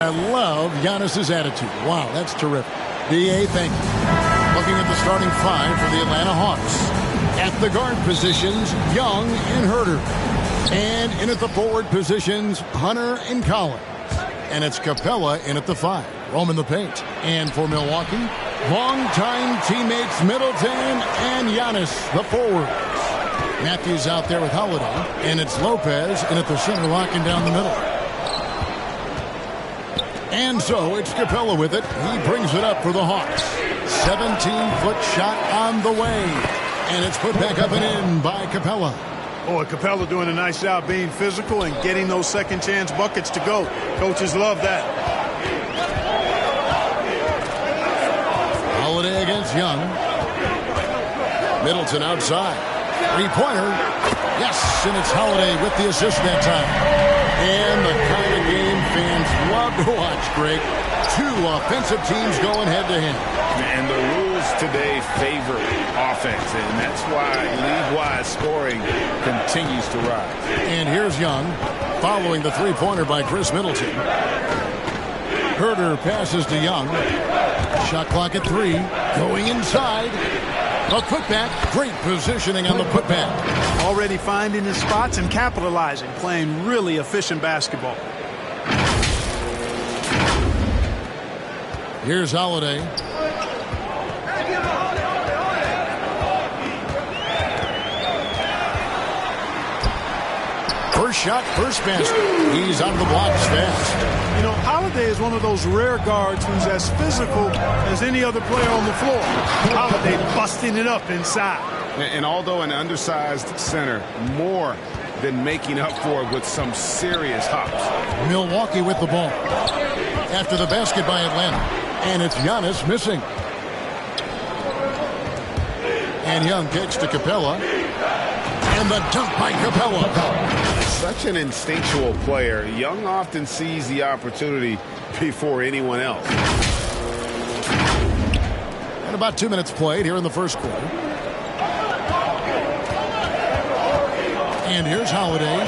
I love Giannis's attitude. Wow, that's terrific. D.A., thank you. Looking at the starting five for the Atlanta Hawks. At the guard positions, Young and Herter. And in at the forward positions, Hunter and Collins. And it's Capella in at the five. Roman the paint. And for Milwaukee, longtime teammates Middleton and Giannis, the forwards. Matthews out there with Holiday. And it's Lopez in at the center, locking down the middle. And so it's Capella with it. He brings it up for the Hawks. 17-foot shot on the way. And it's put back up and in by Capella. Boy, Capella doing a nice job being physical and getting those second chance buckets to go. Coaches love that. Holiday against Young. Middleton outside. Three-pointer. Yes, and it's Holiday with the assist that time. And the kind of game fans love to watch, Greg. Two offensive teams going head-to-head. And the rules today favor offense, and that's why league-wide scoring continues to rise. And here's Young following the three-pointer by Chris Middleton. Herter passes to Young. Shot clock at 3. Going inside. A putback. Great positioning on the putback. Already finding his spots and capitalizing. Playing really efficient basketball. Here's Holiday. First shot, first basket. He's out of the blocks fast. You know, Holiday is one of those rare guards who's as physical as any other player on the floor. Holiday busting it up inside. And although an undersized center, more than making up for it with some serious hops. Milwaukee with the ball. After the basket by Atlanta. And it's Giannis missing. And Young kicks to Capella. And the dunk by Capella. Such an instinctual player. Young often sees the opportunity before anyone else. And about 2 minutes played here in the first quarter. And here's Holiday.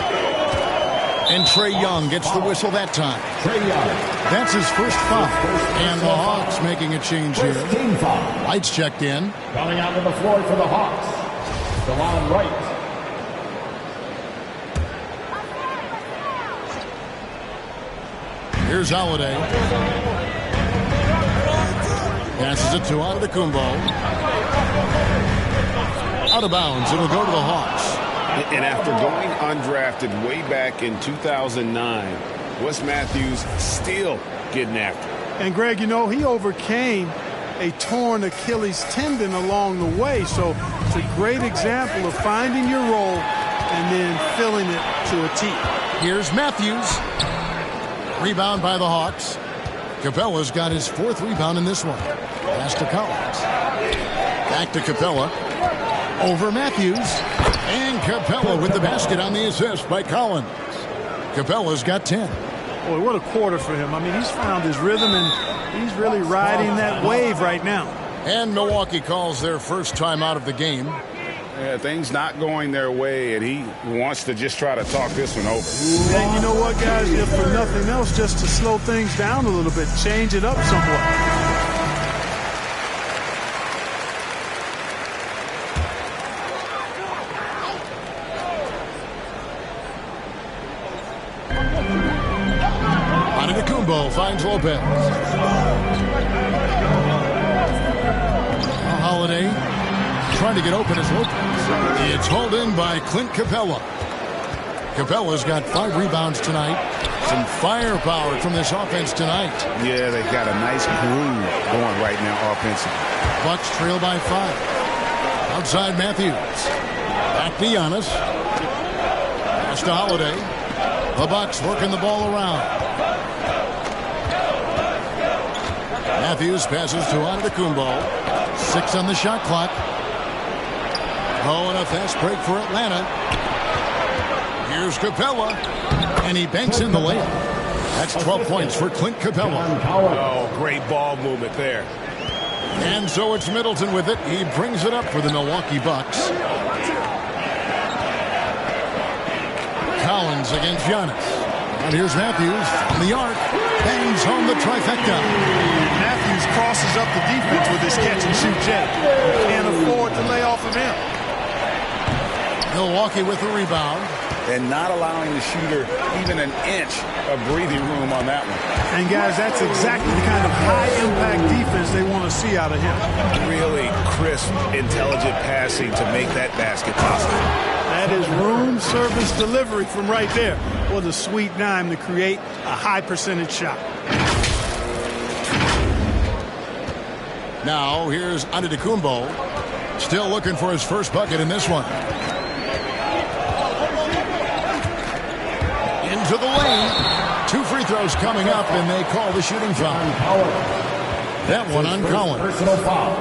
And Trae Young gets the whistle that time. That's his first foul. And the Hawks making a change here. Lights checked in. Coming out to the floor for the Hawks. DeLon Wright. Here's Holiday. Passes it to Antetokounmpo. Out of bounds. It'll go to the Hawks. And after going undrafted way back in 2009, Wes Matthews still getting after it. And, Greg, you know, he overcame a torn Achilles tendon along the way. So it's a great example of finding your role and then filling it to a T. Here's Matthews. Rebound by the Hawks. Capella's got his fourth rebound in this one. Pass to Collins. Back to Capella. Over Matthews. And Capella with the basket on the assist by Collins. Capella's got 10. Boy, what a quarter for him. I mean, he's found his rhythm, and he's really riding that wave right now. And Milwaukee calls their first time out of the game. Yeah, things not going their way, and he wants to just try to talk this one over. And you know what, guys? If for nothing else, just to slow things down a little bit, change it up somewhat. Antetokounmpo finds Lopez. Holiday trying to get open as Lopez. It's hauled in by Clint Capella. Capella's got 5 rebounds tonight. Some firepower from this offense tonight. Yeah, they've got a nice groove going right now offensively. Bucks trail by 5. Outside Matthews. Back to Giannis. Pass to Holiday. The Bucks working the ball around. Matthews passes to Antetokounmpo. 6 on the shot clock. Oh, and a fast break for Atlanta. Here's Capella. And he banks in the layup. That's 12 points for Clint Capella. Oh, great ball movement there. And so it's Middleton with it. He brings it up for the Milwaukee Bucks. Collins against Giannis. And here's Matthews from the arc. bangs home the trifecta. Matthews crosses up the defense with his catch-and-shoot jet. You can't afford to lay off of him. Milwaukee with the rebound. And not allowing the shooter even an inch of breathing room on that one. And, guys, that's exactly the kind of high-impact defense they want to see out of him. Really crisp, intelligent passing to make that basket possible. That is room service delivery from right there. What a sweet dime to create a high-percentage shot. Now, here's Antetokounmpo. Still looking for his first bucket in this one. Into the lane. 2 free throws coming up, and they call the shooting foul. That one on Collins.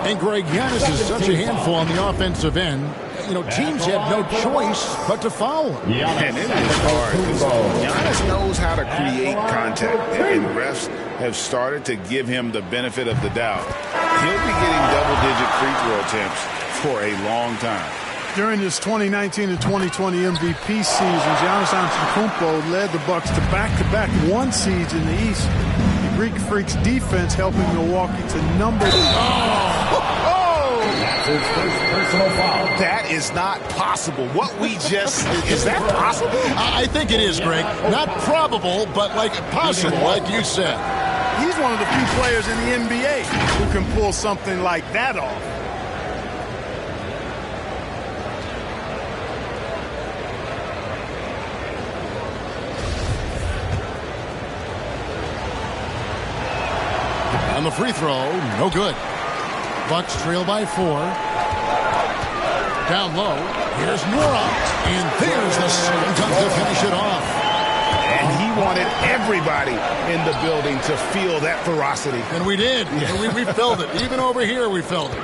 And Greg, Giannis is such a handful on the offensive end. You know, teams have no choice but to foul him. And it is hard because Giannis knows how to create contact, and refs have started to give him the benefit of the doubt. He'll be getting double-digit free throw attempts for a long time. During this 2019 and 2020 MVP season, Giannis Antetokounmpo led the Bucks to back-to-back 1 seeds in the East. The Greek Freaks defense helping Milwaukee to number 2. That's his first personal foul. That is not possible. What we just... Is that possible? I think it is, Greg. Not probable, but like possible, like you said. He's one of the few players in the NBA who can pull something like that off. On the free throw, no good. Bucks trail by 4. Down low, here's Nora, and there's the second touch to finish it off. And he wanted everybody in the building to feel that ferocity. And we did. And we felt it. Even over here, we felt it.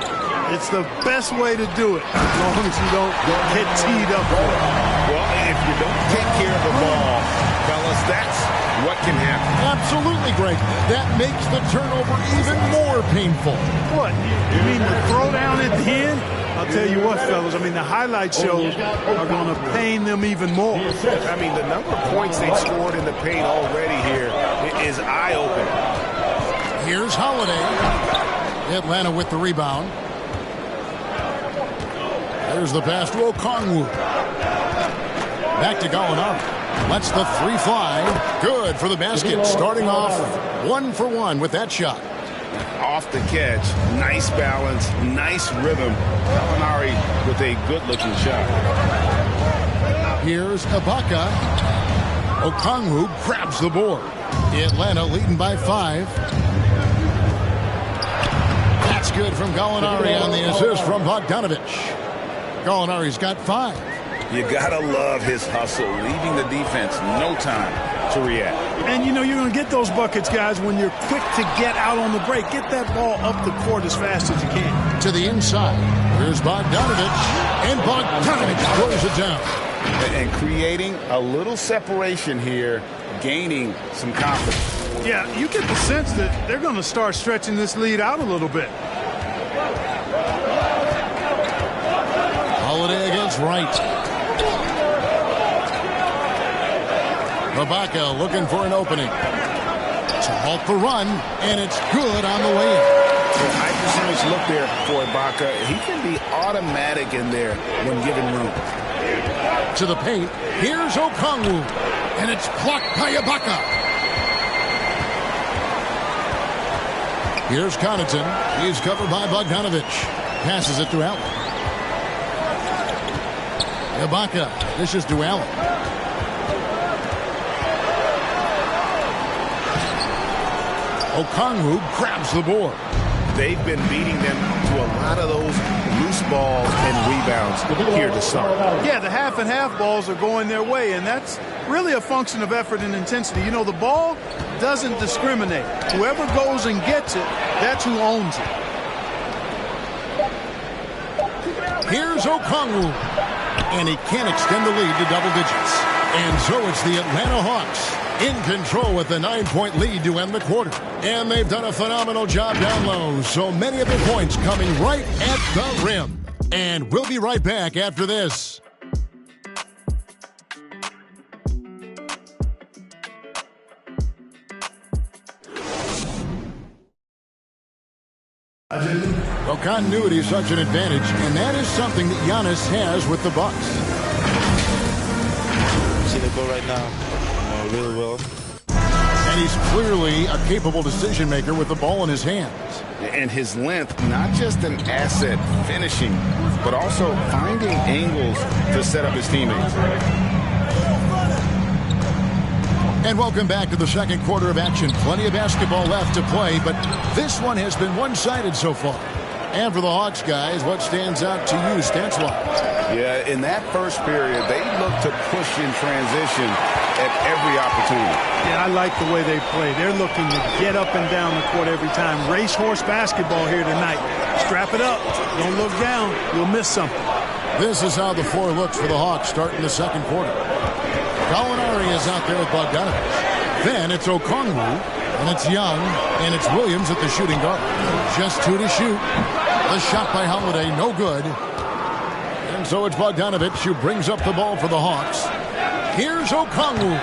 It's the best way to do it, as long as you don't get teed up for it. Well, if you don't take care of the ball, fellas, that's what can happen. Absolutely, Greg. That makes the turnover even more painful. What? You mean the throwdown at the end? I'll tell you what, fellas. I mean, the highlight shows are going to pain them even more. I mean, the number of points they scored in the paint already here is eye-opening. Here's Holiday. Atlanta with the rebound. There's the pass to Okongwu. Back to Gallinari. Lets the 3 fly. Good for the basket. Starting off 1 for 1 with that shot. Off the catch. Nice balance. Nice rhythm. Gallinari with a good-looking shot. Here's Ibaka. Okongwu grabs the board. Atlanta leading by 5. That's good from Gallinari on the assist from Bogdanovich. Gallinari's got 5. You gotta love his hustle, leaving the defense no time to react. And you know you're going to get those buckets, guys, when you're quick to get out on the break. Get that ball up the court as fast as you can. To the inside. Here's Bogdanovich. And Bogdanovich throws it down. And creating a little separation here, gaining some confidence. Yeah, you get the sense that they're going to start stretching this lead out a little bit. Holiday against Wright. Ibaka looking for an opening. To halt the run, and it's good on the way in. High percentage look there for Ibaka. He can be automatic in there when given room. To the paint, here's Okongwu, and it's blocked by Ibaka. Here's Connaughton. He's covered by Bogdanovich. Passes it to Allen. Ibaka, this is to Allen. Okongwu grabs the board. They've been beating them to a lot of those loose balls and rebounds here to start. Yeah, the half and half balls are going their way, and that's really a function of effort and intensity. You know, the ball doesn't discriminate. Whoever goes and gets it, that's who owns it. Here's Okongwu, and he can't extend the lead to double digits. And so it's the Atlanta Hawks in control with a 9-point lead to end the quarter. And they've done a phenomenal job down low. So many of the points coming right at the rim. And we'll be right back after this. Well, continuity is such an advantage, and that is something that Giannis has with the Bucks. See the goal right now, really well. And he's clearly a capable decision maker with the ball in his hands. And his length, not just an asset finishing, but also finding angles to set up his teammates. And welcome back to the second quarter of action. Plenty of basketball left to play, but this one has been one-sided so far. And for the Hawks guys, what stands out to you stats-wise? Yeah, in that first period, they looked to push in transition at every opportunity. Yeah, I like the way they play. They're looking to get up and down the court every time. Racehorse basketball here tonight. Strap it up. Don't look down. You'll miss something. This is how the floor looks for the Hawks starting the second quarter. Gallinari is out there with Bogdanovich. Then it's Okongwu, and it's Young, and it's Williams at the shooting guard. Just 2 to shoot. The shot by Holiday, no good. And so it's Bogdanovich who brings up the ball for the Hawks. Here's Okongwu.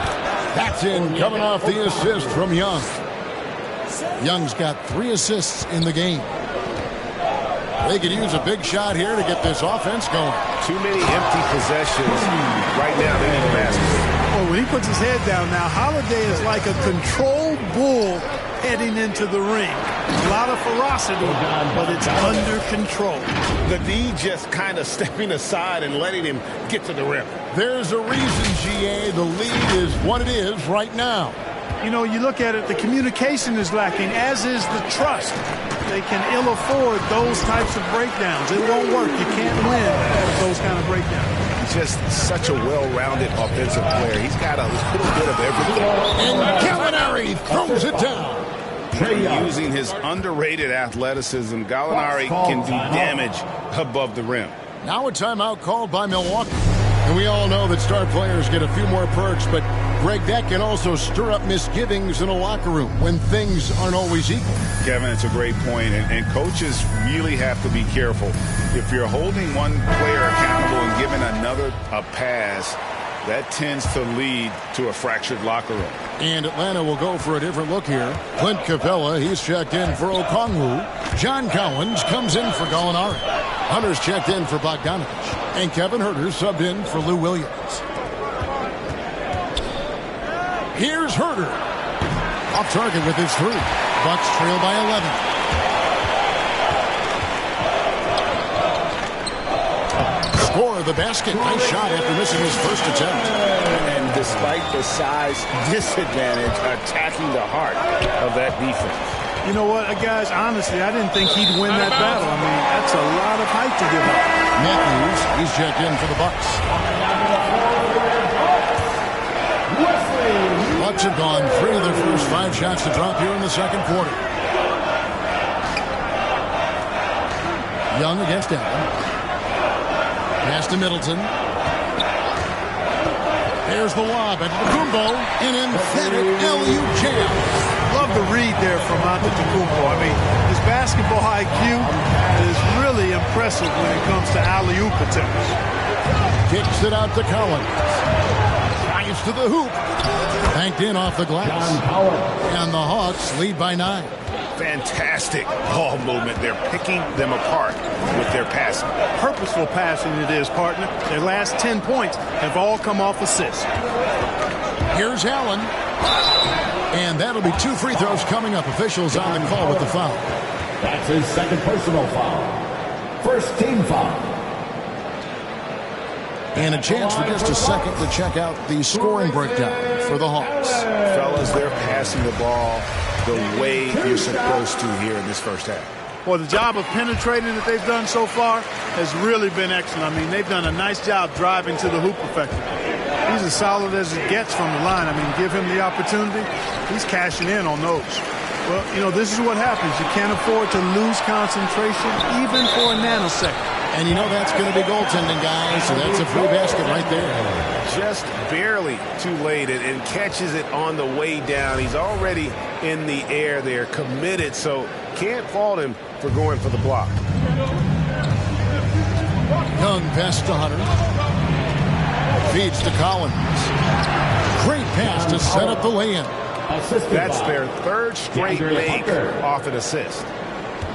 That's in, coming off the assist from Young. Young's got 3 assists in the game. They could use a big shot here to get this offense going. Too many empty possessions right now. They need a basket. Well, when he puts his head down now, Holiday is like a controlled bull heading into the ring. A lot of ferocity, but it's under control. The D just kind of stepping aside and letting him get to the rim. There's a reason, GA, the lead is what it is right now. You know, you look at it, the communication is lacking, as is the trust. They can ill afford those types of breakdowns. It won't work. You can't win with those kind of breakdowns. He's just such a well-rounded offensive player. He's got a little bit of everything. And Gallinari throws it down. Using his underrated athleticism, Gallinari can do damage above the rim. Now a timeout called by Milwaukee. And we all know that star players get a few more perks, but Greg, that can also stir up misgivings in a locker room when things aren't always equal. Kevin, it's a great point, and coaches really have to be careful. If you're holding one player accountable and giving another a pass, that tends to lead to a fractured locker room. And Atlanta will go for a different look here. Clint Capella, he's checked in for Okongwu. John Collins comes in for Gallinari. Hunter's checked in for Bogdanovich. And Kevin Huerter subbed in for Lou Williams. Here's Huerter. Off target with his 3. Bucks trail by 11. Score of the basket. Nice shot after missing his first attempt. And despite the size disadvantage, attacking the heart of that defense. You know what, guys, honestly, I didn't think he'd win that battle. I mean, that's a lot of height to give up. Matthews, he's checked in for the Bucks. Bucks have gone 3 of their first 5 shots to drop here in the second quarter. Young against Allen. Pass to Middleton. There's the lob at Antetokounmpo. An emphatic LU jam. Love the read there from Antetokounmpo. I mean, his basketball IQ is really impressive when it comes to alley-oop attempts. Kicks it out to Collins. Drives to the hoop. Banked in off the glass. And the Hawks lead by 9. Fantastic ball movement. They're picking them apart with their passing. Purposeful passing it is, partner. Their last 10 points have all come off assists. Here's Allen. And that'll be 2 free throws coming up. Officials on the call with the foul. That's his second personal foul. First team foul. And a chance for just a second to check out the scoring breakdown for the Hawks. Fellas, they're passing the ball the way you're supposed to here in this first half. Well, the job of penetrating that they've done so far has really been excellent. I mean, they've done a nice job driving to the hoop effectively. He's as solid as it gets from the line. I mean, give him the opportunity. He's cashing in on those. Well, you know, this is what happens. You can't afford to lose concentration even for a nanosecond. And you know that's going to be goaltending, guys, so that's a free basket right there. Just barely too late and catches it on the way down. He's already in the air there, committed, so can't fault him for going for the block. Young pass to Hunter. Feeds to Collins. Great pass to set up the lay-in. That's their 3rd straight make off an assist.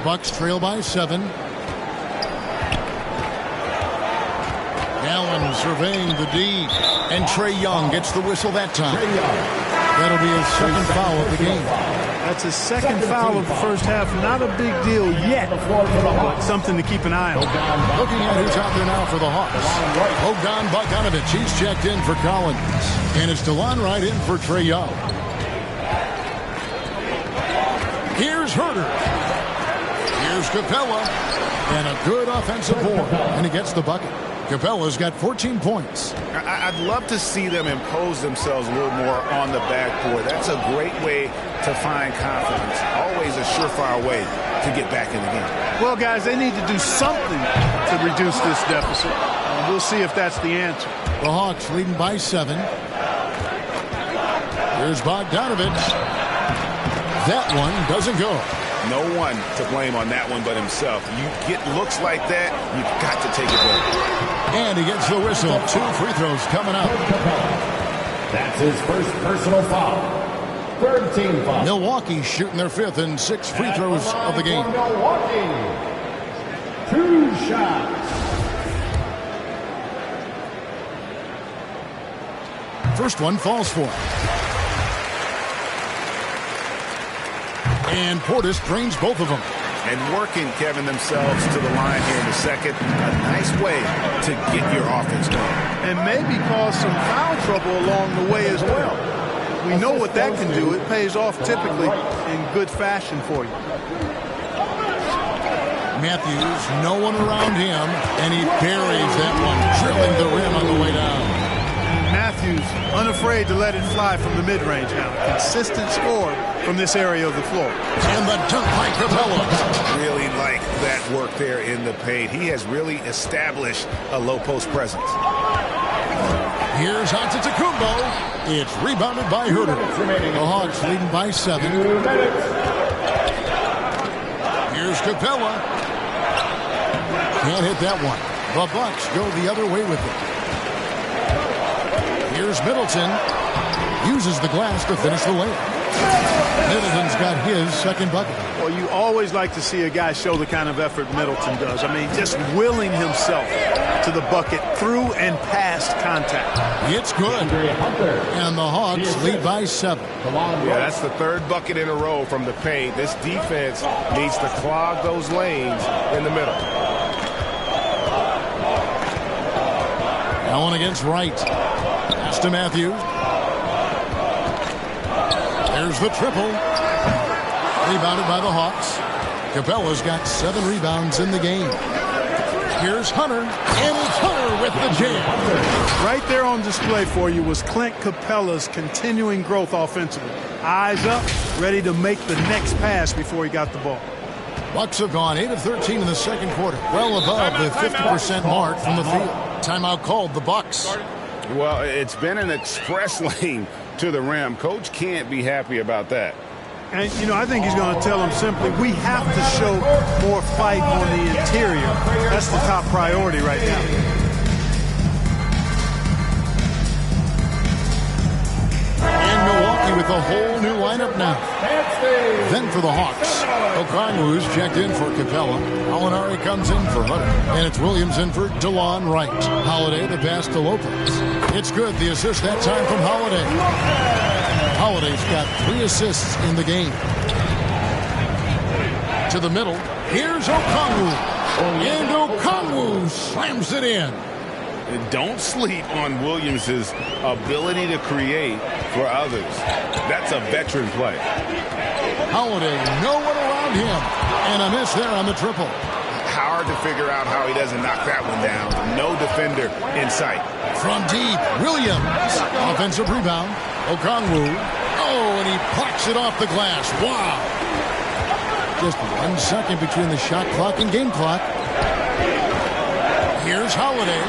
Bucks trail by 7. Allen surveying the D. And Trae Young gets the whistle that time. That'll be his second foul of the game. That's his second foul of the first half. Not a big deal yet, but something to keep an eye on. Looking at who's out there now for the Hawks. Bogdan Bogdanovic, he's checked in for Collins. And it's DeLon Wright in for Trae Young. Here's Herter. Here's Capella. And a good offensive board. And he gets the bucket. Capella's got 14 points. I'd love to see them impose themselves a little more on the backboard. That's a great way to find confidence. Always a surefire way to get back in the game. Well, guys, they need to do something to reduce this deficit. We'll see if that's the answer. The Hawks leading by 7. Here's Bogdanovic. That one doesn't go. No one to blame on that one but himself. You get looks like that, you've got to take it back. And he gets the whistle. 2 free throws coming up. That's his first personal foul. Third team foul. Milwaukee shooting their 5th and 6 free throws of the game. Milwaukee. 2 shots. First one falls for him. And Portis drains both of them. And working, Kevin, themselves to the line here in the second. A nice way to get your offense going. And maybe cause some foul trouble along the way as well. We know what that can do. It pays off typically in good fashion for you. Matthews, no one around him, and he buries that one, drilling the rim on the way down. Matthews, unafraid to let it fly from the mid-range now. Consistent score from this area of the floor. And the dunk by Capella. Really like that work there in the paint. He has really established a low-post presence. Here's Antetokounmpo. It's rebounded by Herter. The Hawks leading by 7. Here's Capella. Can't hit that one. The Bucks go the other way with it. Here's Middleton. Uses the glass to finish the layup. Middleton's got his second bucket. Well, you always like to see a guy show the kind of effort Middleton does. I mean, just willing himself to the bucket through and past contact. It's good. And the Hawks lead by 7. Yeah, that's the 3rd bucket in a row from the paint. This defense needs to clog those lanes in the middle. Allen against Wright. Pass to Matthews. There's the triple. Rebounded by the Hawks. Capella's got 7 rebounds in the game. Here's Hunter. And it's Hunter with the jam. Right there on display for you was Clint Capella's continuing growth offensively. Eyes up, ready to make the next pass before he got the ball. Bucks have gone 8 of 13 in the second quarter. Well above the 50% mark from the field. Timeout called the Bucks. Well, it's been an express lane to the rim. Coach can't be happy about that. And, you know, I think he's going to tell them simply, we have to show more fight on the interior. That's the top priority right now. And Milwaukee with a whole new lineup now. Then for the Hawks, Okongwu's checked in for Capella. Alinari comes in for Hunter. And it's Williams in for DeLon Wright. Holiday the pass to Lopez. It's good. The assist that time from Holiday. Holiday's got 3 assists in the game. To the middle. Here's Okongwu. And Okongwu slams it in. And don't sleep on Williams' ability to create for others. That's a veteran play. Holiday, no one around him. And a miss there on the triple. Hard to figure out how he doesn't knock that one down. No defender in sight. From deep, Williams. Offensive rebound. Okongwu. Oh, and he plucks it off the glass. Wow. Just 1 second between the shot clock and game clock. Here's Holiday.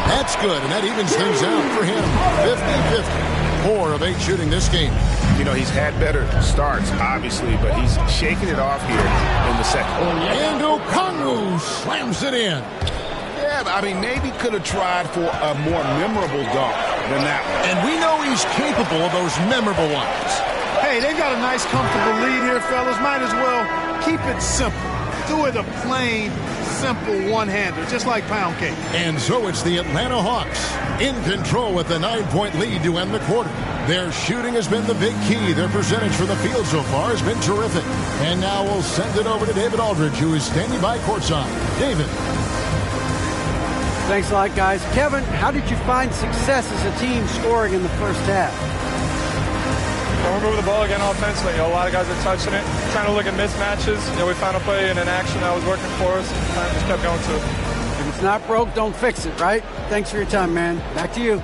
That's good, and that evens things out for him. 50-50. 4 of 8 shooting this game. You know, he's had better starts, obviously, but he's shaking it off here in the second. And Okongwu slams it in. Yeah, I mean, maybe could have tried for a more memorable dunk than that one. And we know he's capable of those memorable ones. Hey, they've got a nice, comfortable lead here, fellas. Might as well Keep it simple. Do it a plain, simple one-hander, just like pound cake. And so it's the Atlanta Hawks in control with a 9-point lead to end the quarter. Their shooting has been the big key. Their percentage from the field so far has been terrific. And now we'll send it over to David Aldridge, who is standing by courtside. David. Thanks a lot, guys. Kevin, how did you find success as a team scoring in the first half? When we're moving the ball again offensively, a lot of guys are touching it, trying to look at mismatches. We found a play in an action that was working for us, and just kept going to it. If it's not broke, don't fix it, right? Thanks for your time, man. Back to you.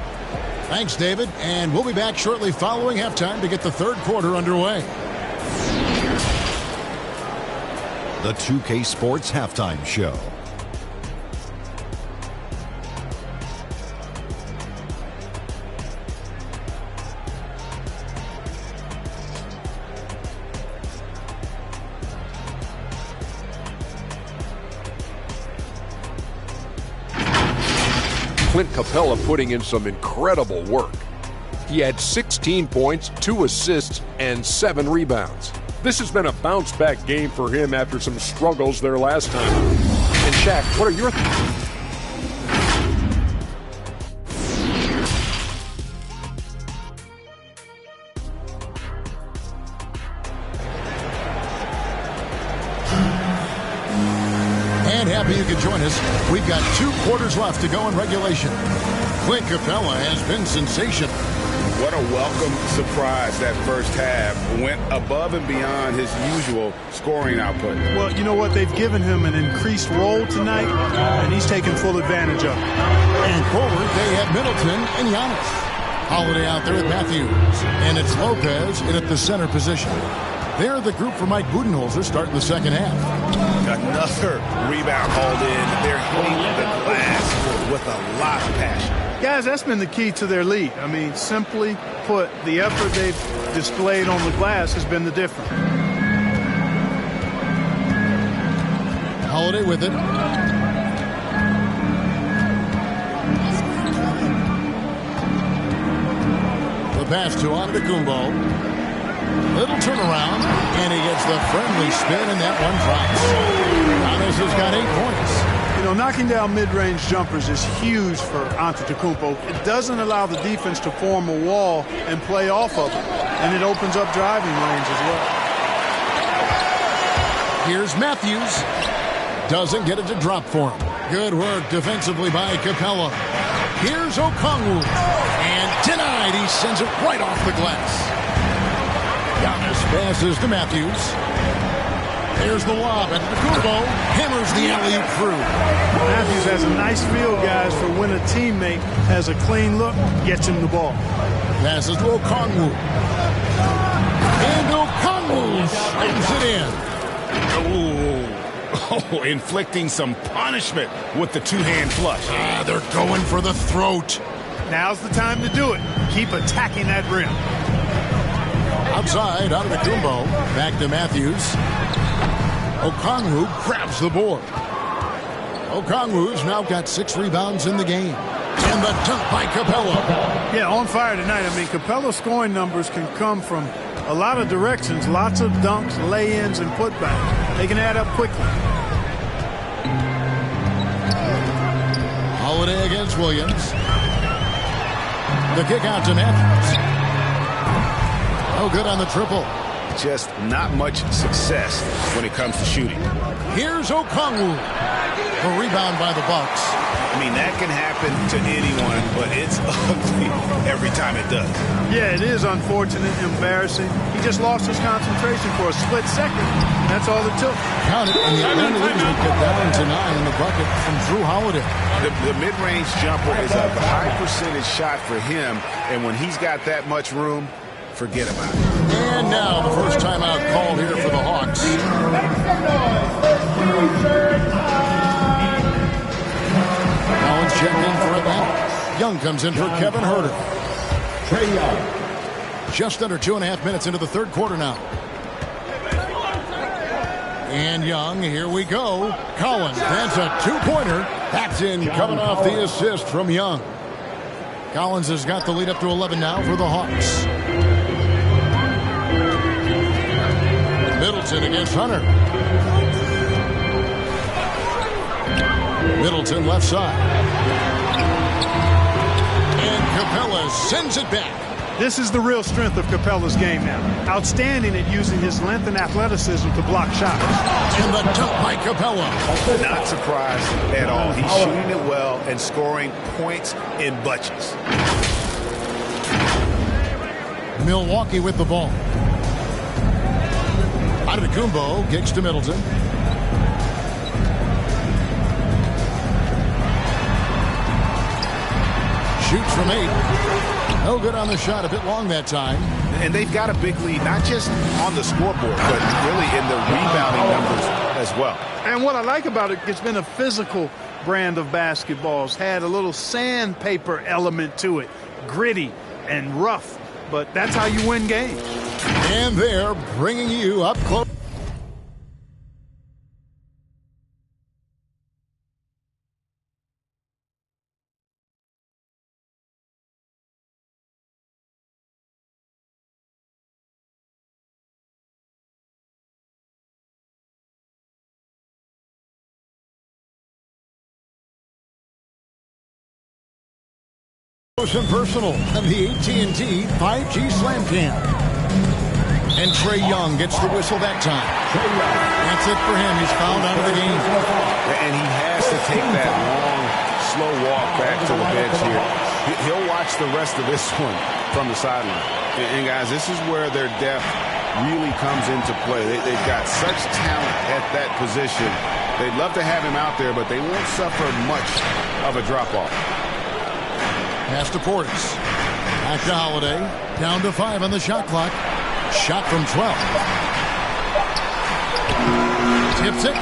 Thanks, David. And we'll be back shortly following halftime to get the third quarter underway. The 2K Sports Halftime Show. Clint Capella putting in some incredible work. He had 16 points, 2 assists, and 7 rebounds. This has been a bounce-back game for him after some struggles there last time. And Shaq, what are your thoughts? Happy you could join us. We've got 2 quarters left to go in regulation. Clint Capella has been sensational. What a welcome surprise that first half. Went above and beyond his usual scoring output. Well, you know what? They've given him an increased role tonight, and he's taken full advantage of it. And forward, they have Middleton and Giannis. Holiday out there with Matthews. And it's Lopez in at the center position. They're the group for Mike Budenholzer starting the second half. Another rebound hauled in. They're hitting the glass with a lot of passion. Guys, that's been the key to their lead. I mean, simply put, the effort they've displayed on the glass has been the difference. Holiday with it. The pass to Antetokounmpo. Little turnaround, and he gets the friendly spin, and that one drops. Giannis has got 8 points. You know, knocking down mid-range jumpers is huge for Antetokounmpo. It doesn't allow the defense to form a wall and play off of it, and it opens up driving lanes as well. Here's Matthews. Doesn't get it to drop for him. Good work defensively by Capella. Here's Okongwu, and denied. He sends it right off the glass. Giannis passes to Matthews. There's the lob at Antetokounmpo. Hammers the alley-oop through. Matthews has a nice feel, guys, for when a teammate has a clean look, gets him the ball. Passes to Okongwu. And Okongwu slams it in. Oh, inflicting some punishment with the two-hand flush. They're going for the throat. Now's the time to do it. Keep attacking that rim. Outside, Antetokounmpo. Back to Matthews. Okongwu grabs the board. Okongwu's now got 6 rebounds in the game. And the dunk by Capella. Yeah, on fire tonight. I mean, Capella's scoring numbers can come from a lot of directions. Lots of dunks, lay-ins, and putbacks. They can add up quickly. Holiday against Williams. The kick out to Matthews. Oh, good on the triple. Just not much success when it comes to shooting. Here's Okongwu. A rebound by the Bucks. I mean, that can happen to anyone, but it's ugly every time it does. Yeah, it is unfortunate, embarrassing. He just lost his concentration for a split second. That's all it took. Count it, and the Atlanta Leafs would get down to 9 in the bucket from Drew Holiday. The mid-range jumper is a high percentage shot for him, and when he's got that much room, forget about it. And now the first timeout called here for the Hawks. Collins checked in for Atlanta. Young comes in for Kevin Huerter. Trae Young. Just under 2.5 minutes into the third quarter now. And Young, here we go. Collins, that's a 2-pointer. That's in, coming off the assist from Young. Collins has got the lead up to 11 now for the Hawks. Middleton against Hunter. Middleton left side. And Capella sends it back. This is the real strength of Capella's game now. Outstanding at using his length and athleticism to block shots. And the dunk by Capella. Not surprised at all. He's shooting it well and scoring points in bunches. Milwaukee with the ball. Antetokounmpo kicks to Middleton. Shoots from 8. No good on the shot. A bit long that time. And they've got a big lead, not just on the scoreboard, but really in the rebounding numbers as well. And what I like about it, it's been a physical brand of basketball. It's had a little sandpaper element to it. Gritty and rough. But that's how you win games. And they're bringing you up close. And personal of the AT&T 5G Slam Cam. And Trae Young gets the whistle that time. That's it for him. He's fouled out of the game. And he has to take that long, slow walk back to the bench here. He'll watch the rest of this one from the sideline. And guys, this is where their depth really comes into play. They've got such talent at that position. They'd love to have him out there, but they won't suffer much of a drop-off. Pass to Portis. Back to Holiday. Down to 5 on the shot clock. Shot from 12. Tips it.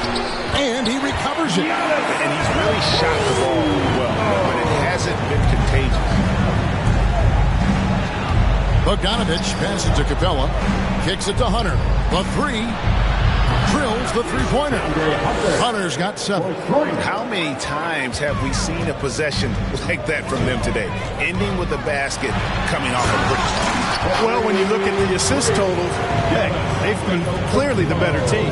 And he recovers it. And he's really shot the ball well. But it hasn't been contagious. Bogdanovich passes to Capella. Kicks it to Hunter. The 3. Drills the three-pointer. Hunter's got 7. How many times have we seen a possession like that from them today? Ending with a basket coming off a break. Well, when you look at the assist totals, they've been clearly the better team.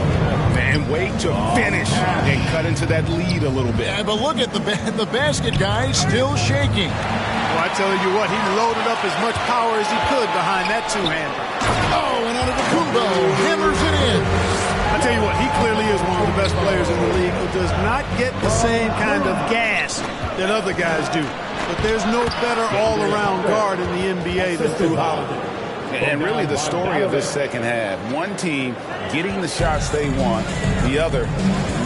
And wait to finish and cut into that lead a little bit. Yeah, but look at the basket guy still shaking. Well, I tell you what, he loaded up as much power as he could behind that two-hander. Oh, and Antetokounmpo hammers it in. I tell you what, he clearly is one of the best players in the league who does not get the same kind of gas that other guys do. But there's no better all-around guard in the NBA than Jrue Holiday. And really the story of this second half, one team getting the shots they want, the other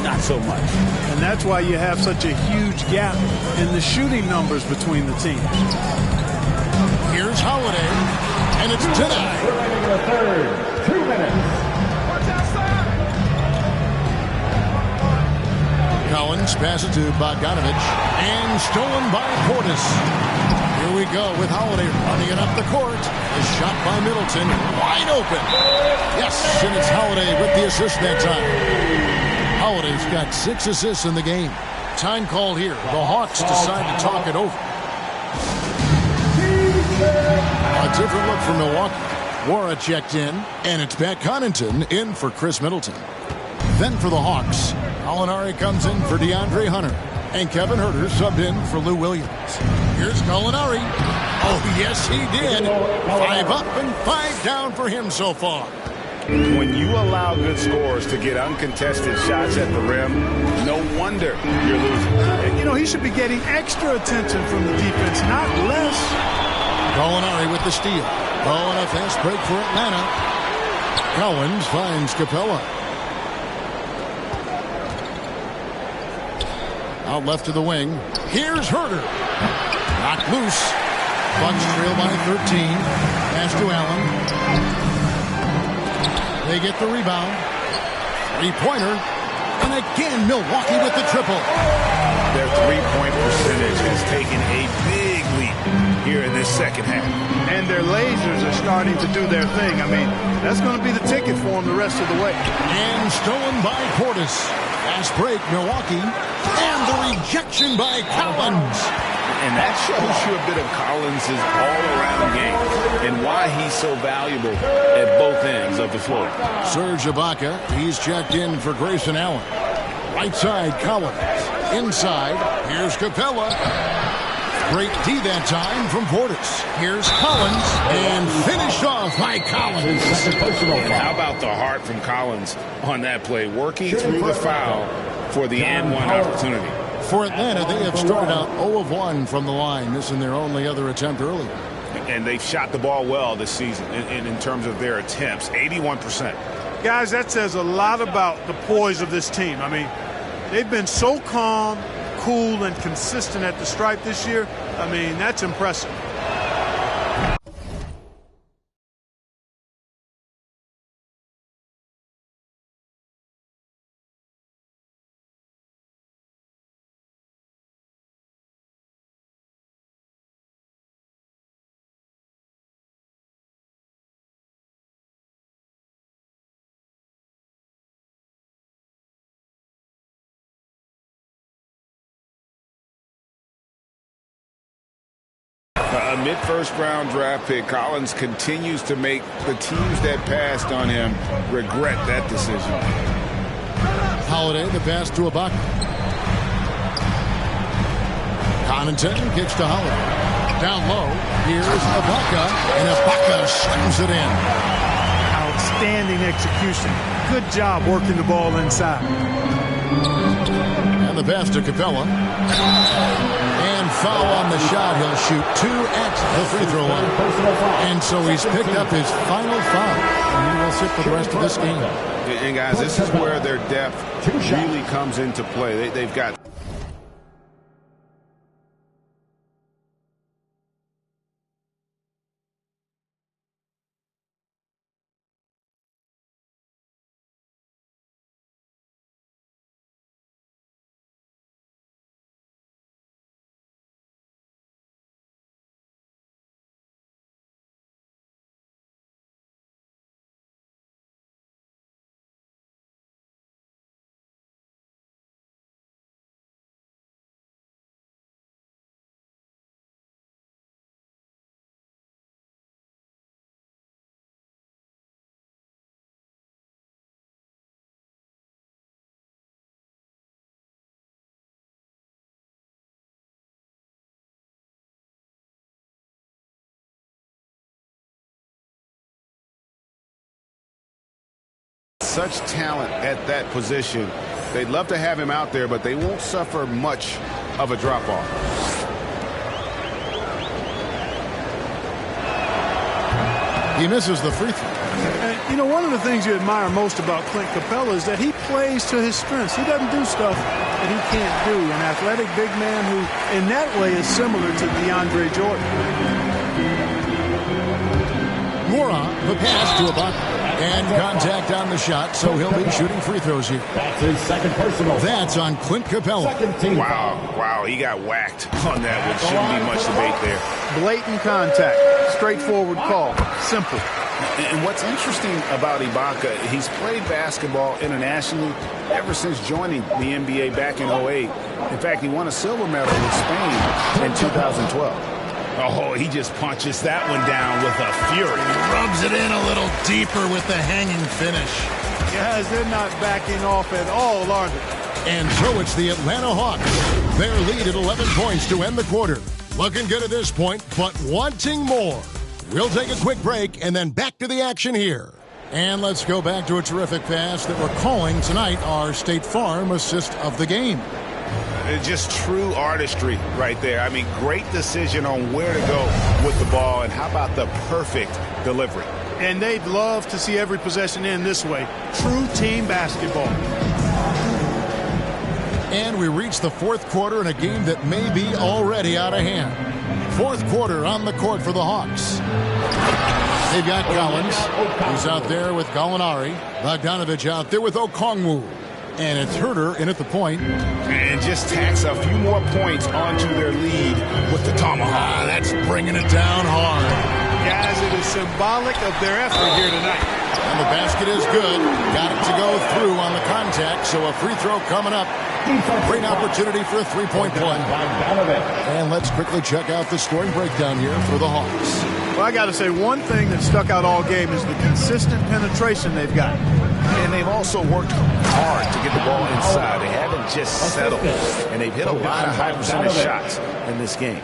not so much. And that's why you have such a huge gap in the shooting numbers between the teams. Here's Holiday, and it's denied. The third, 2 minutes. Collins passes to Bogdanovich, and stolen by Portis. Here we go with Holiday running it up the court. A shot by Middleton, wide open. Yes, and it's Holiday with the assist that time. Holiday's got 6 assists in the game. Time called here. The Hawks decide to talk it over. A different look for Milwaukee. Wara checked in, and it's Pat Connaughton in for Chris Middleton. Then for the Hawks, Gallinari comes in for DeAndre Hunter, and Kevin Huerter subbed in for Lou Williams. Here's Gallinari. Oh, yes, he did. 5 up and 5 down for him so far. When you allow good scorers to get uncontested shots at the rim, no wonder you're losing. And, you know, he should be getting extra attention from the defense, not less. Gallinari with the steal. Oh, and a fast break for Atlanta. Collins finds Capella. Out left to the wing. Here's Huerter. Knocked loose. Bucks trail by 13. Pass to Allen. They get the rebound. 3-pointer. And again, Milwaukee with the triple. Their three-point percentage has taken a big leap here in this second half. And their lasers are starting to do their thing. I mean, that's going to be the ticket for them the rest of the way. And stolen by Portis. Fast break, Milwaukee. And the rejection by Collins. And that shows you a bit of Collins' all-around game and why he's so valuable at both ends of the floor. Serge Ibaka, he's checked in for Grayson Allen. Right side, Collins. Inside, here's Capella. Great D that time from Portis. Here's Collins, and finished off by Collins. And how about the heart from Collins on that play, working through the foul for the and one opportunity. For Atlanta, they have started out 0 of 1 from the line, missing their only other attempt early. And they've shot the ball well this season in terms of their attempts, 81%. Guys, that says a lot about the poise of this team. I mean, they've been so calm, cool, and consistent at the stripe this year. I mean, that's impressive. A mid-first round draft pick, Collins continues to make the teams that passed on him regret that decision. Holiday, the pass to Ibaka. Connaughton kicks to Holiday. Down low, here's Ibaka, and Ibaka slams it in. Outstanding execution. Good job working the ball inside. And the pass to Capella. And foul on the shot. He'll shoot 2 at the free throw line. And so he's picked up his final foul. And he will sit for the rest of this game. And guys, this is where their depth really comes into play. They've got such talent at that position. They'd love to have him out there, but they won't suffer much of a drop-off. He misses the free throw. And, you know, one of the things you admire most about Clint Capella is that he plays to his strengths. He doesn't do stuff that he can't do. An athletic big man who, in that way, is similar to DeAndre Jordan. Moron, the pass to Ibaka. And contact on the shot, so he'll be shooting free throws here. That's his second personal. That's on Clint Capella. Wow, he got whacked on that one. Shouldn't be much debate there. Blatant contact, straightforward call, simple. And what's interesting about Ibaka, he's played basketball internationally ever since joining the NBA back in 2008. In fact, he won a silver medal with Spain in 2012. Oh, he just punches that one down with a fury. Rubs it in a little deeper with the hanging finish. Guys, they're not backing off at all, are they? And so it's the Atlanta Hawks. Their lead at 11 points to end the quarter. Looking good at this point, but wanting more. We'll take a quick break and then back to the action here. And let's go back to a terrific pass that we're calling tonight our State Farm assist of the game. Just true artistry right there. I mean, great decision on where to go with the ball, and how about the perfect delivery? And they'd love to see every possession end this way. True team basketball. And we reach the fourth quarter in a game that may be already out of hand. Fourth quarter on the court for the Hawks. They've got Collins, who's out there with Gallinari. Bogdanovich out there with Okongwu. And it's Herter in at the point. And just tacks a few more points onto their lead with the tomahawk. That's bringing it down hard. Guys, it is symbolic of their effort here tonight. And the basket is good. Got it to go through on the contact, so a free throw coming up. Great opportunity for a three-point play. And let's quickly check out the scoring breakdown here for the Hawks. Well, I got to say, one thing that stuck out all game is the consistent penetration they've got. And they've also worked hard to get the ball inside. They haven't just settled. And they've hit a lot of high percentage shots in this game.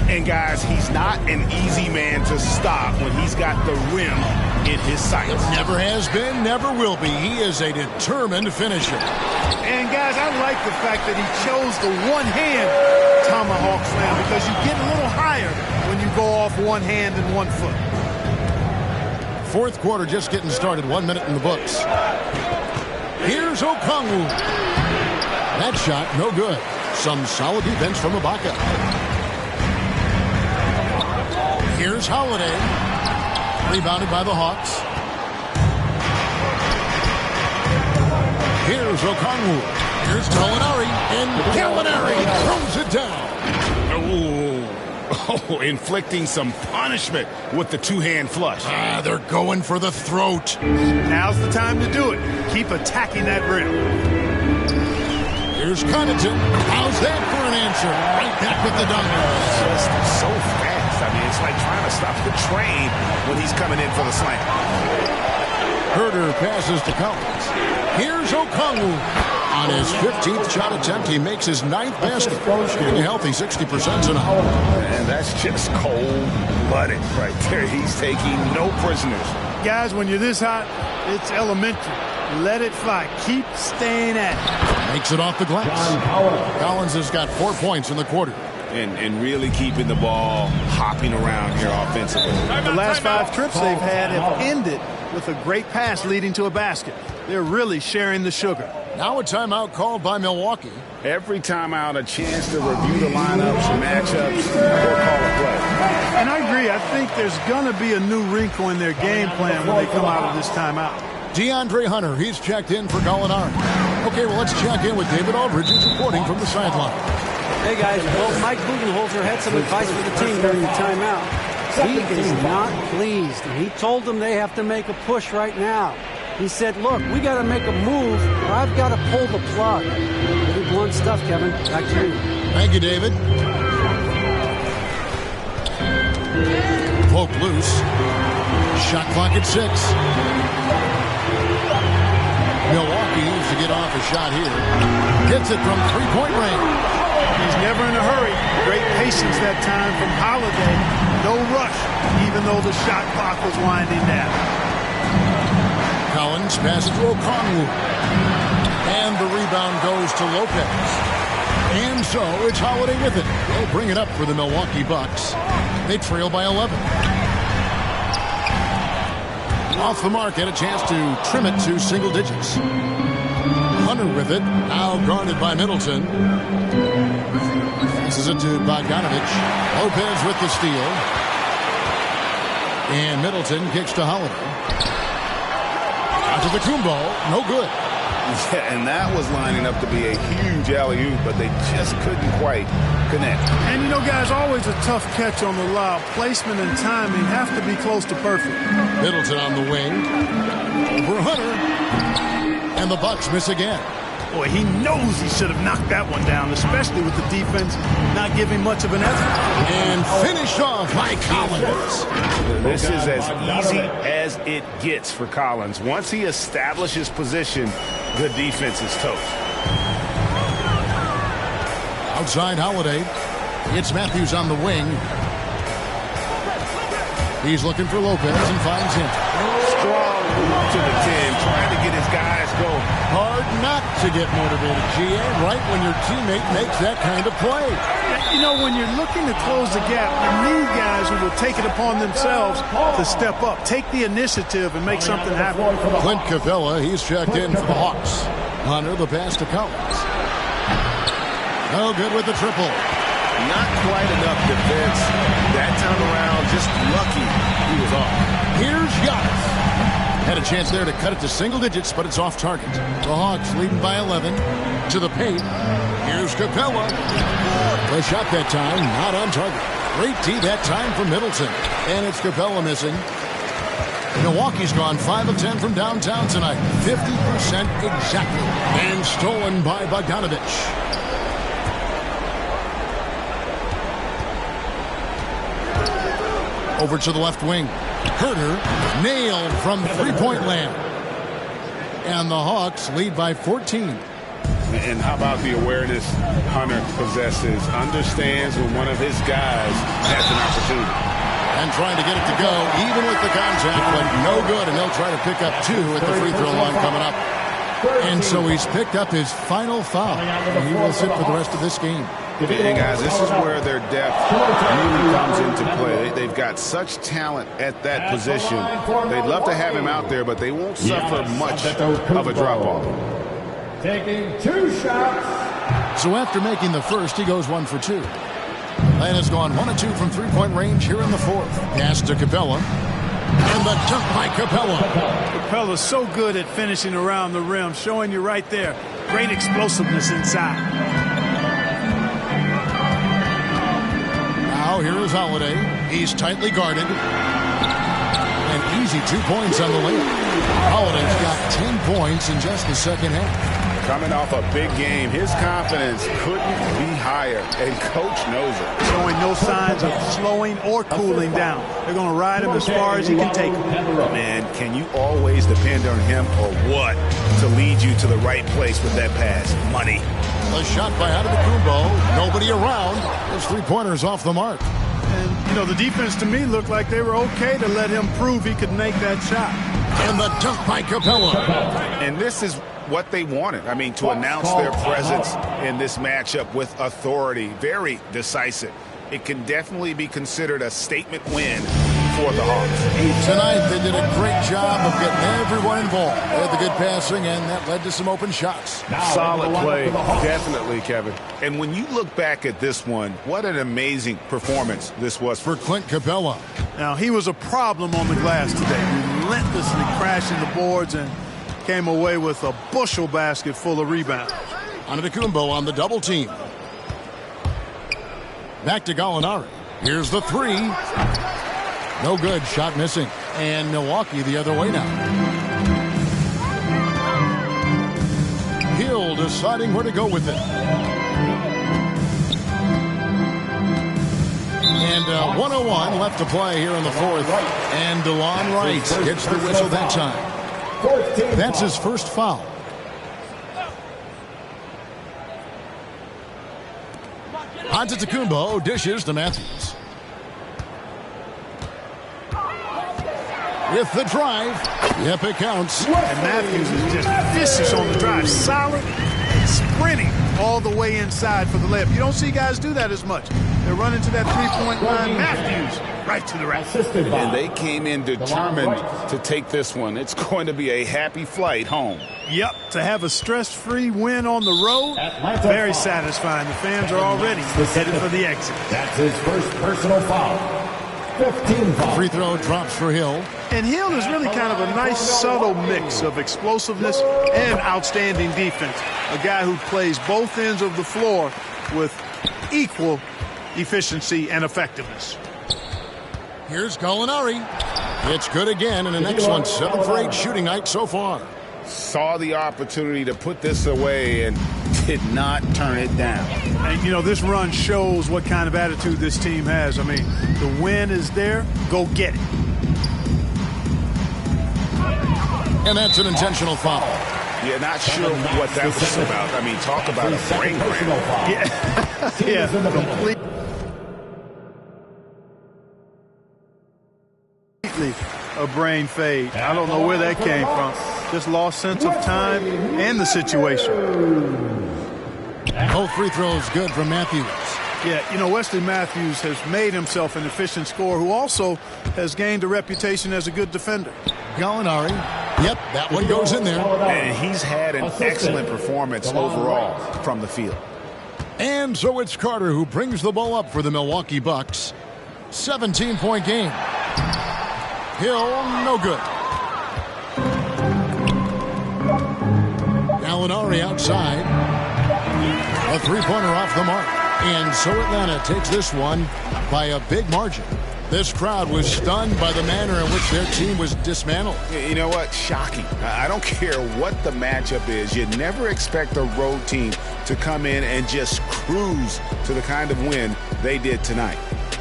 And guys, he's not an easy man to stop when he's got the rim in his sights. Never has been, never will be. He is a determined finisher. And guys, I like the fact that he chose the one-hand tomahawk slam because you get a little higher when you go off one hand and 1 foot. Fourth quarter just getting started. 1 minute in the books. Here's Okongwu. That shot, no good. Some solid defense from Ibaka. Here's Holiday. Rebounded by the Hawks. Here's Okongwu. Here's Gallinari. And Gallinari throws it down. Oh, inflicting some punishment with the two-hand flush. They're going for the throat. Now's the time to do it. Keep attacking that rim. Here's Connaughton. How's that for an answer? Right back with the dunk. Just so fast. I mean, it's like trying to stop the train when he's coming in for the slam. Herder passes to Collins. Here's Okongwu. On his 15th shot attempt, he makes his 9th basket. Getting a healthy 60% tonight. And that's just cold-blooded right there. He's taking no prisoners. Guys, when you're this hot, it's elementary. Let it fly. Keep staying at it. Makes it off the glass. Collins has got 4 points in the quarter. And really keeping the ball hopping around here offensively. The last 5 trips they've had have ended with a great pass leading to a basket. They're really sharing the sugar. Now a timeout called by Milwaukee. Every timeout, a chance to review the lineups, matchups, or call a play. And I agree. I think there's going to be a new wrinkle in their game plan when they come out of this timeout. DeAndre Hunter, he's checked in for Gallinari. Okay, well, let's check in with David Aldridge, who's reporting from the sideline. Hey, guys. Well, Mike Budenholzer had some advice for the team during the timeout. He is not pleased. He told them they have to make a push right now. He said, look, we got to make a move, or I've got to pull the plug. Pretty blunt stuff, Kevin. Back to you. Thank you, David. Poke loose. Shot clock at 6. Milwaukee needs to get off a shot here. Gets it from three-point range. He's never in a hurry. Great patience that time from Holiday. No rush, even though the shot clock was winding down. Collins passes to Okongwu. And the rebound goes to Lopez. And so it's Holiday with it. They'll bring it up for the Milwaukee Bucks. They trail by 11. Off the mark, had a chance to trim it to single digits. Hunter with it. Now guarded by Middleton. Passes it to Bogdanovich. Lopez with the steal. And Middleton kicks to Holiday. To the Kumbo, no good. Yeah, and that was lining up to be a huge alley-oop, but they just couldn't quite connect. And, you know, guys, always a tough catch on the lob. Placement and timing have to be close to perfect. Middleton on the wing. For Hunter. And the Bucks miss again. Boy, he knows he should have knocked that one down, especially with the defense not giving much of an effort. And finished off by Collins. This is as easy as it gets for Collins. Once he establishes position, the defense is toast. Outside Holiday. It's Matthews on the wing. He's looking for Lopez and finds him. Strong move to the 10, trying to get his guys going. Hard not to get motivated, GA, right when your teammate makes that kind of play. You know, when you're looking to close the gap, you need guys who will take it upon themselves to step up, take the initiative, and make something happen. Clint Capella, he's checked in for the Hawks. Hunter, the pass to Collins. No good with the triple. Not quite enough defense. That time around, just lucky he was off. Here's Giannis. Had a chance there to cut it to single digits, but it's off target. The Hawks leading by 11 to the paint. Here's Capella. The shot that time, not on target. Great D that time from Middleton. And it's Capella missing. Milwaukee's gone 5 of 10 from downtown tonight. 50% exactly. And stolen by Bogdanovich. Over to the left wing. Herter nailed from three-point land. And the Hawks lead by 14. And how about the awareness Hunter possesses? Understands when one of his guys has an opportunity. And trying to get it to go, even with the contact, but no good. And he'll try to pick up 2 at the free throw line coming up. And so he's picked up his final foul. And he will sit for the rest of this game. And guys, this is where their depth really comes into play. They've got such talent at that position. They'd love to have him out there, but they won't suffer much of a drop-off. Taking 2 shots. So after making the first, he goes 1 for 2. Atlanta's gone 1 of 2 from three-point range here in the fourth. Pass to Capella. And the dunk by Capella. Capella's so good at finishing around the rim, showing you right there. Great explosiveness inside. Now here is Holiday. He's tightly guarded. And easy 2 points on the layup. Holiday's got 10 points in just the second half. Coming off a big game, his confidence couldn't be higher, and Coach knows it. Showing no signs of slowing or cooling down. They're going to ride him as far as he can take him. Man, can you always depend on him or what to lead you to the right place with that pass? Money. A shot by Antetokounmpo. Nobody around. His three-pointers off the mark. And, you know, the defense to me looked like they were okay to let him prove he could make that shot. And the dunk by Capella. And this is what they wanted. I mean, to announce their presence in this matchup with authority. Very decisive. It can definitely be considered a statement win for the Hawks. Tonight, they did a great job of getting everyone involved. They had the good passing, and that led to some open shots. Solid play, definitely, Kevin. And when you look back at this one, what an amazing performance this was for Clint Capella. Now, he was a problem on the glass today, relentlessly crashing the boards and came away with a bushel basket full of rebounds. Antetokounmpo on the double team. Back to Gallinari. Here's the 3. No good. Shot missing. And Milwaukee the other way now. Hill deciding where to go with it. And 101 left to play here in the fourth. And DeLon Wright gets the whistle that time. That's his first foul. Antetokounmpo dishes to Matthews. With the drive. Yep, it counts. And Matthews is just vicious on the drive. Solid and sprinting all the way inside for the layup. You don't see guys do that as much. They're running to that three-point line. Matthews right to the rack. And they came in determined to take this one. It's going to be a happy flight home. Yep, to have a stress-free win on the road, very satisfying. The fans are already headed for the exit. That's his first personal foul. 15 foul. Free throw drops for Hill. And Hill is really kind of a nice subtle mix of explosiveness and outstanding defense. A guy who plays both ends of the floor with equal efficiency and effectiveness. Here's Gallinari. It's good again, and an excellent 7 for 8 shooting night so far. Saw the opportunity to put this away and did not turn it down. And, you know, this run shows what kind of attitude this team has. I mean, the win is there. Go get it. And that's an intentional foul. Yeah, not sure what that was about. I mean, talk about a brain cramp. Yeah, completely a brain fade. I don't know where that came from. Just lost sense of time and the situation. Both free throws good from Matthews. Yeah, you know, Wesley Matthews has made himself an efficient scorer who also has gained a reputation as a good defender. Gallinari. Yep, that one goes in there. And he's had an excellent performance overall from the field. And so it's Carter who brings the ball up for the Milwaukee Bucks. 17-point game. Hill, no good. Gallinari outside. A three-pointer off the mark. And so Atlanta takes this one by a big margin. This crowd was stunned by the manner in which their team was dismantled. You know what? Shocking. I don't care what the matchup is. You never expect a road team to come in and just cruise to the kind of win they did tonight.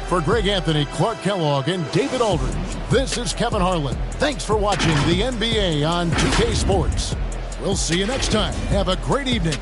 For Greg Anthony, Clark Kellogg, and David Aldridge, this is Kevin Harlan. Thanks for watching the NBA on 2K Sports. We'll see you next time. Have a great evening.